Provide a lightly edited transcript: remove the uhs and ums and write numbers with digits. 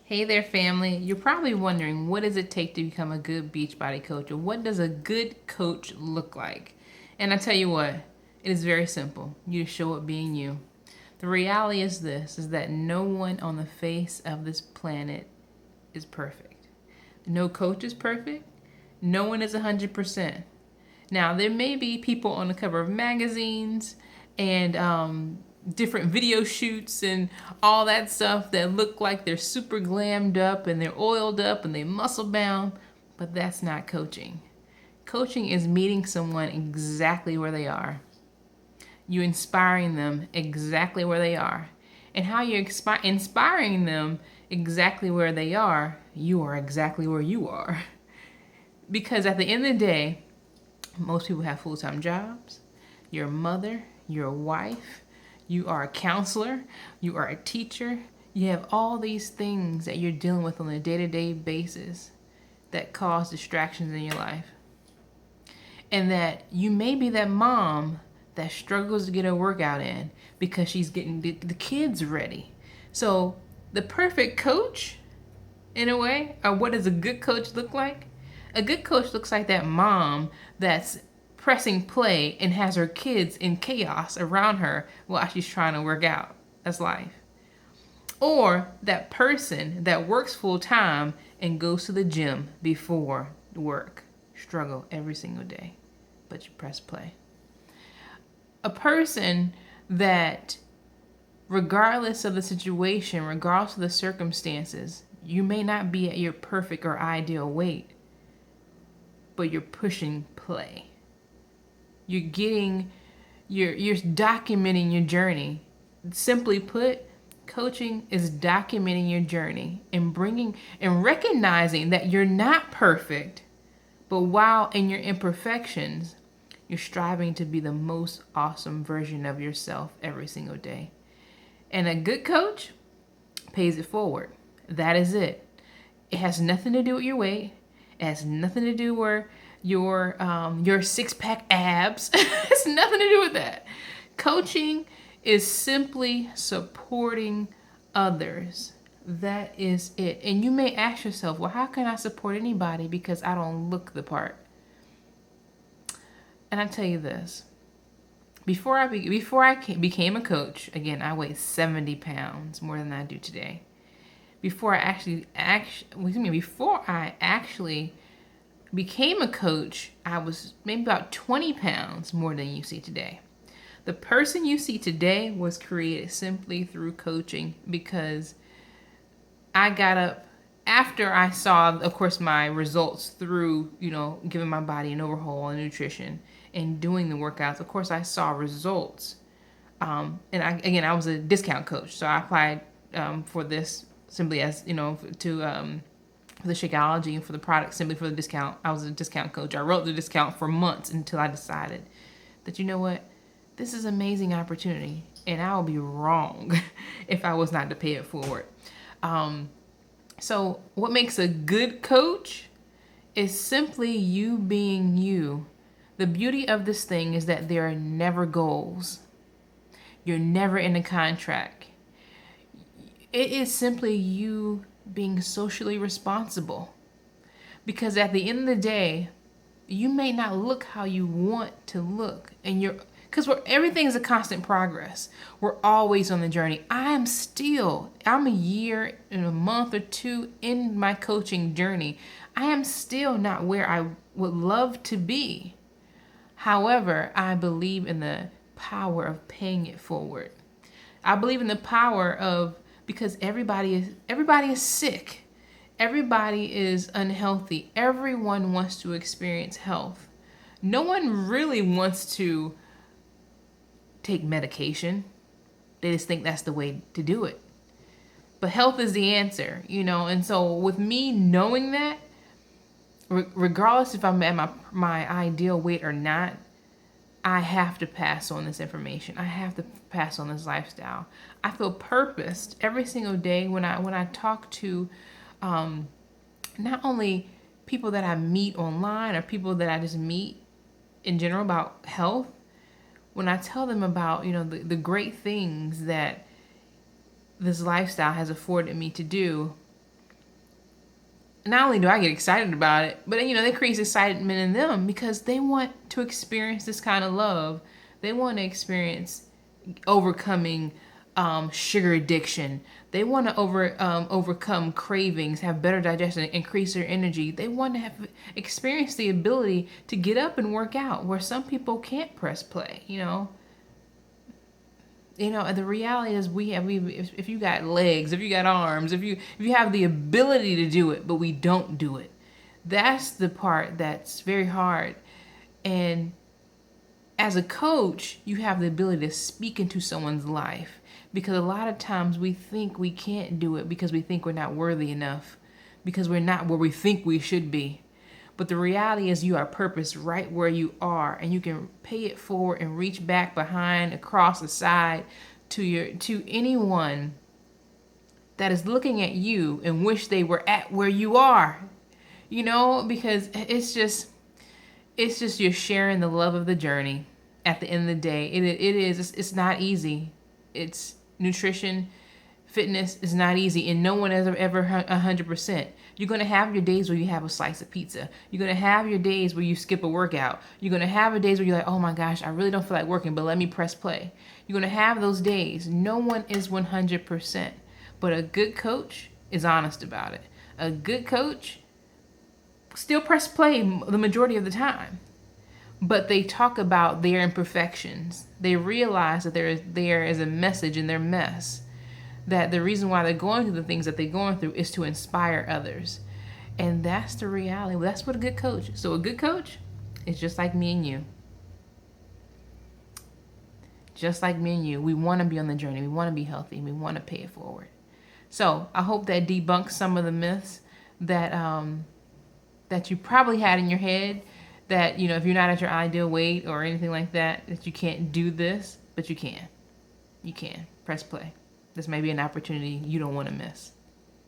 Hey there, family. You're probably wondering, what does it take to become a good Beachbody coach, or what does a good coach look like? And I tell you what, it is very simple. You show up being you. The reality is this, is that no one on the face of this planet is perfect. No coach is perfect. No one is 100%. Now, there may be people on the cover of magazines and different video shoots and all that stuff that look like they're super glammed up and they're oiled up and they muscle bound, but that's not coaching. Coaching is meeting someone exactly where they are. You inspiring them exactly where they are. And how you're inspiring them exactly where they are, you are exactly where you are. Because at the end of the day, most people have full-time jobs. You're a mother, you're a wife, you are a counselor, you are a teacher. You have all these things that you're dealing with on a day-to-day basis that cause distractions in your life. And that you may be that mom that struggles to get her workout in because she's getting the kids ready. So the perfect coach, in a way, or what does a good coach look like? A good coach looks like that mom that's pressing play and has her kids in chaos around her while she's trying to work out. That's life. Or that person that works full time and goes to the gym before work. Struggle every single day, but you press play. A person that, regardless of the situation, regardless of the circumstances, you may not be at your perfect or ideal weight, but you're pushing play. You're documenting your journey. Simply put, coaching is documenting your journey and recognizing that you're not perfect, but while in your imperfections, you're striving to be the most awesome version of yourself every single day. And a good coach pays it forward. That is it. It has nothing to do with your weight. It has nothing to do with your six-pack abs. It has nothing to do with that. Coaching is simply supporting others. That is it. And you may ask yourself, well, how can I support anybody because I don't look the part? And I tell you this. Before I became a coach, again, I weighed 70 pounds more than I do today. Before I actually became a coach, I was maybe about 20 pounds more than you see today. The person you see today was created simply through coaching, because I got up after I saw, of course, my results through, giving my body an overhaul and nutrition and doing the workouts. Of course, I saw results. And I was a discount coach, so I applied for this simply as, for the Shakeology and for the product, simply for the discount. I was a discount coach. I wrote the discount for months until I decided that, you know what, this is an amazing opportunity, and I will be wrong if I was not to pay it forward. So what makes a good coach is simply you being you. The beauty of this thing is that there are never goals. You're never in a contract. It is simply you being socially responsible. Because at the end of the day, you may not look how you want to look. Because everything is a constant progress. We're always on the journey. I'm a year and a month or two in my coaching journey. I am still not where I would love to be. However, I believe in the power of paying it forward. I believe in the power of, because everybody is sick. Everybody is unhealthy. Everyone wants to experience health. No one really wants to take medication. They just think that's the way to do it. But health is the answer, and so with me knowing that, regardless if I'm at my ideal weight or not, I have to pass on this information. I have to pass on this lifestyle. I feel purposed every single day when I talk to not only people that I meet online or people that I just meet in general about health. When I tell them about the great things that this lifestyle has afforded me to do, not only do I get excited about it, but that creates excitement in them because they want to experience this kind of love. They want to experience overcoming sugar addiction. They want to overcome cravings, have better digestion, increase their energy. They want to have experience the ability to get up and work out where some people can't press play. The reality is if you got legs, if you got arms, if you have the ability to do it, but we don't do it. That's the part that's very hard. And as a coach, you have the ability to speak into someone's life, because a lot of times we think we can't do it because we think we're not worthy enough, because we're not where we think we should be. But the reality is you are purposed right where you are, and you can pay it forward and reach back, behind, across the side to anyone that is looking at you and wish they were at where you are. Because it's just you're sharing the love of the journey. At the end of the day, it's not easy. It's nutrition, fitness is not easy, and no one is ever 100%. You're going to have your days where you have a slice of pizza. You're going to have your days where you skip a workout. You're going to have your days where you're like, oh my gosh, I really don't feel like working, but let me press play. You're going to have those days. No one is 100%, but a good coach is honest about it. A good coach still press play the majority of the time, but they talk about their imperfections. They realize that there is a message in their mess, that the reason why they're going through the things that they're going through is to inspire others. And that's the reality. That's what a good coach is. So a good coach is just like me and you. Just like me and you. We want to be on the journey. We want to be healthy. We want to pay it forward. So I hope that debunks some of the myths that you probably had in your head, that, if you're not at your ideal weight or anything like that, that you can't do this, but you can. You can. Press play. This may be an opportunity you don't want to miss.